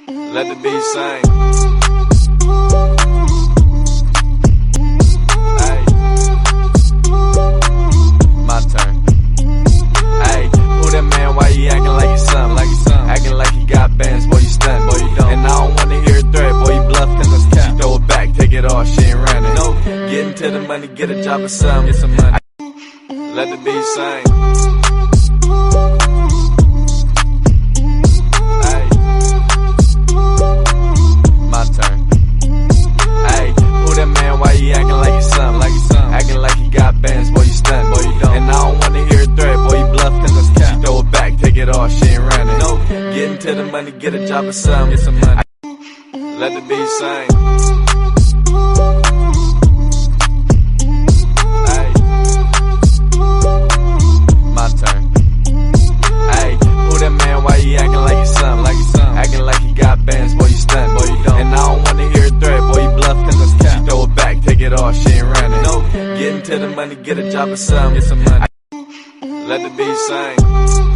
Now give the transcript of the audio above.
Let the beat sing. Ay, my turn. Ay, who that man? Why he acting like he's something? Acting like he got bands, boy, you stunt, boy, you don't. And I don't wanna hear a threat, boy, you bluff, cause that's cap. She throw it back, take it off, she ain't running. No, getting to the money, get a job or something, get some money. Let the beat sing. Ay, my turn. Ay, who that man? Why he acting like he's something? Acting like he got bands, boy, you stunt, boy, you don't. And I don't wanna hear a threat, boy, you bluff, cause that's cap. She throw it back, take it off, she ain't running. No, getting to the money, get a job or something, get some money. Let the beat sing. Ay, my turn. Ay, who that man? Why he acting like he's something? Acting like he got bands, boy, you stunt, boy, you don't. And I don't wanna hear a threat, boy, you bluff, cause that's cap. She throw it back, take it off, she ain't running. No, getting to the money, get a job or something, get some money. Let the beat sing.